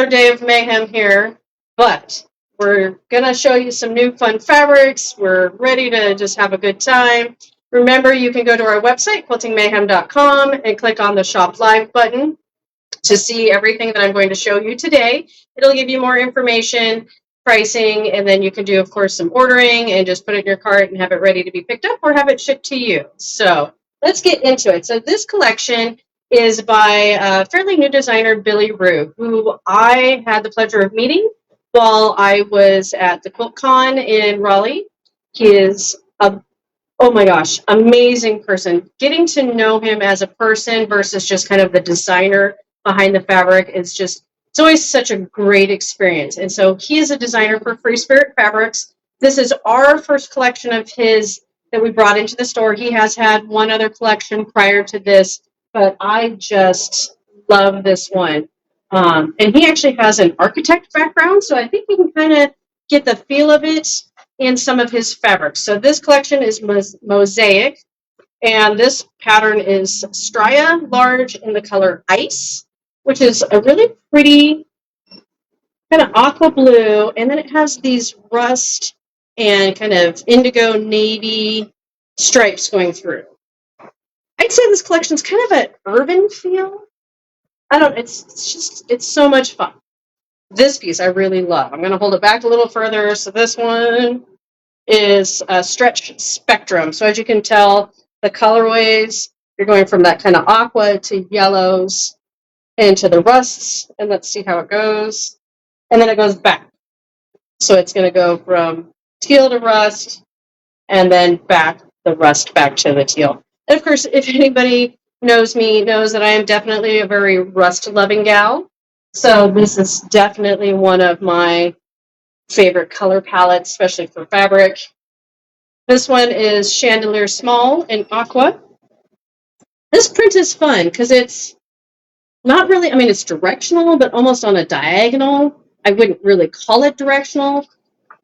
day of mayhem here, but we're going to show you some new fun fabrics. We're ready to just have a good time. Remember, you can go to our website, quiltingmayhem.com, and click on the Shop Live button to see everything that I'm going to show you today. It'll give you more information, pricing, and then you can do, of course, some ordering and just put it in your cart and have it ready to be picked up or have it shipped to you. So let's get into it. So this collection is by a fairly new designer, Billy Rue, who I had the pleasure of meeting while I was at the QuiltCon in Raleigh. He is a, oh my gosh, amazing person. Getting to know him as a person versus just kind of the designer behind the fabric is just, it's always such a great experience. And so he is a designer for Freespirit Fabrics. This is our first collection of his that we brought into the store. He has had one other collection prior to this, but I just love this one. And he actually has an architect background, so I think you can kind of get the feel of it in some of his fabrics. So this collection is mosaic, and this pattern is Stria large in the color Ice, which is a really pretty kind of aqua blue, and then it has these rust and kind of indigo navy stripes going through. I'd say this collection's kind of an urban feel. I don't, it's so much fun. This piece I really love. I'm going to hold it back a little further. So this one is a stretch spectrum. So as you can tell, the colorways, you're going from that kind of aqua to yellows into the rusts. And let's see how it goes. And then it goes back. So it's going to go from teal to rust and then back, the rust back to the teal. And of course, if anybody knows me, knows that I am definitely a very rust-loving gal. So this is definitely one of my favorite color palettes, especially for fabric. This one is Chandelier Small in Aqua. This print is fun because it's not really, I mean, it's directional, but almost on a diagonal. I wouldn't really call it directional.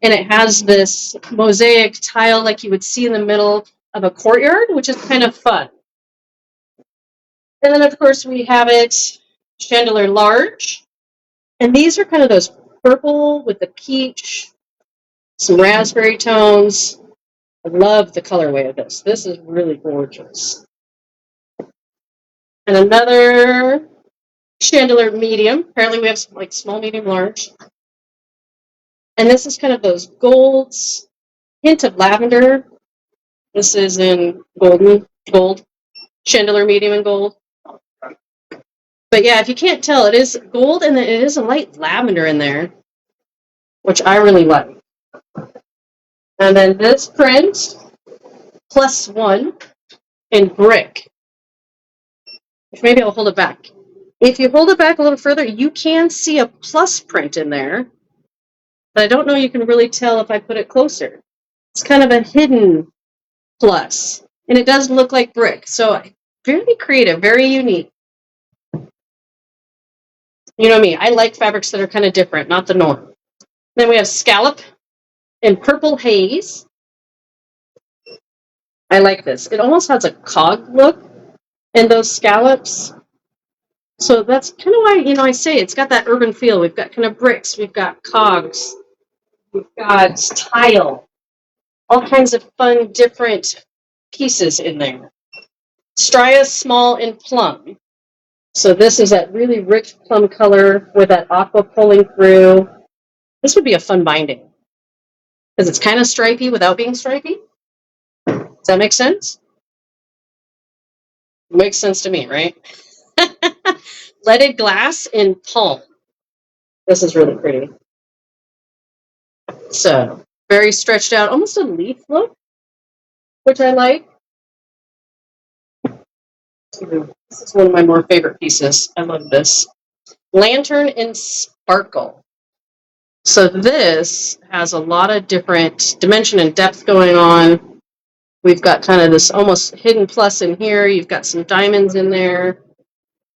And it has this mosaic tile like you would see in the middle of a courtyard, which is kind of fun. And then, of course, we have it Chandelier Large. And these are kind of those purple with the peach, some raspberry tones. I love the colorway of this. This is really gorgeous. And another Chandelier Medium. Apparently we have some like small, medium, large. And this is kind of those golds, hint of lavender. This is in gold. Chandelier Medium in gold. But yeah, if you can't tell, it is gold and it is a light lavender in there, which I really like. And then this print, +1 in brick. Maybe I'll hold it back. If you hold it back a little further, you can see a plus print in there. But I don't know you can really tell if I put it closer. It's kind of a hidden plus. And it does look like brick. So very creative, very unique. You know me, I like fabrics that are kind of different, not the norm. Then we have Scallop in Purple Haze. I like this. It almost has a cog look in those scallops. So that's kind of why, I say it's got that urban feel. We've got kind of bricks. We've got cogs. We've got tile. All kinds of fun, different pieces in there. Stria Small in Plum. So this is that really rich plum color with that aqua pulling through. This would be a fun binding because it's kind of stripy without being stripy. Does that make sense? Makes sense to me, right? Leaded Glass in Palm. This is really pretty. So very stretched out, almost a leaf look, which I like. This is one of my more favorite pieces. I love this. Lantern in Sparkle. So this has a lot of different dimension and depth going on. We've got kind of this almost hidden plus in here. You've got some diamonds in there.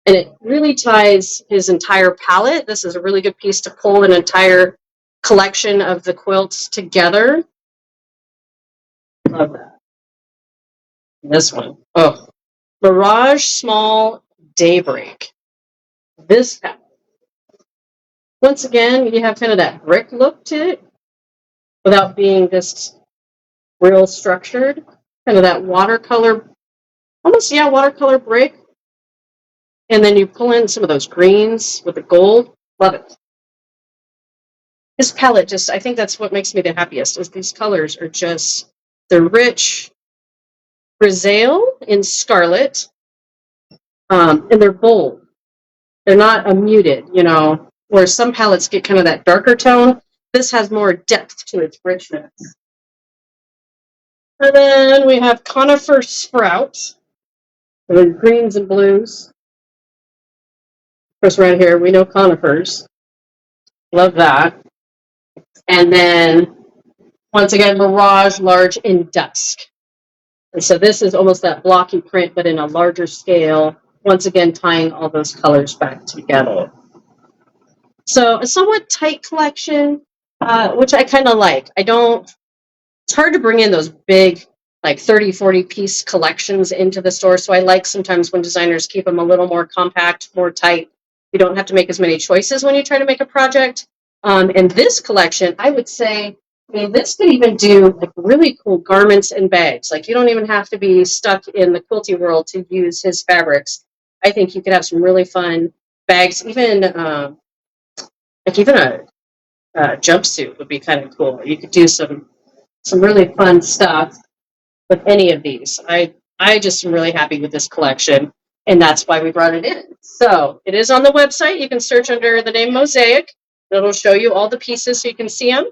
And it really ties his entire palette. This is a really good piece to pull an entire collection of the quilts together. Love that. This one. Oh. Mirage Small Daybreak. This palette. Once again, you have kind of that brick look to it without being this real structured. Kind of that watercolor, almost, yeah, watercolor brick. And then you pull in some of those greens with the gold. Love it. This palette just, I think that's what makes me the happiest, is these colors are just, they're rich, grisaille in scarlet, and they're bold. They're not a muted, you know, where some palettes get kind of that darker tone. This has more depth to its richness. And then we have conifer sprouts, with greens and blues. Of course, around here, we know conifers. Love that. And then, once again, Mirage Large in Dusk. And so this is almost that blocky print, but in a larger scale, once again, tying all those colors back together. So a somewhat tight collection, which I kind of like. It's hard to bring in those big, like 30, 40 piece collections into the store. So I like sometimes when designers keep them a little more compact, more tight. You don't have to make as many choices when you try to make a project. And this collection, I would say, I mean, this could even do like really cool garments and bags. Like you don't even have to be stuck in the quilting world to use his fabrics. I think you could have some really fun bags. Even even a jumpsuit would be kind of cool. You could do some really fun stuff with any of these. I just am really happy with this collection, and that's why we brought it in. So it is on the website. You can search under the name Mosaic. It'll show you all the pieces so you can see them.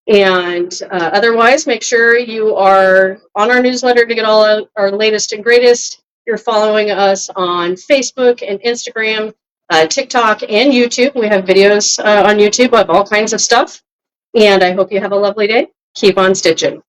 And otherwise, make sure you are on our newsletter to get all our latest and greatest. You're following us on Facebook and Instagram, TikTok, and YouTube. We have videos on YouTube of all kinds of stuff. And I hope you have a lovely day. Keep on stitching.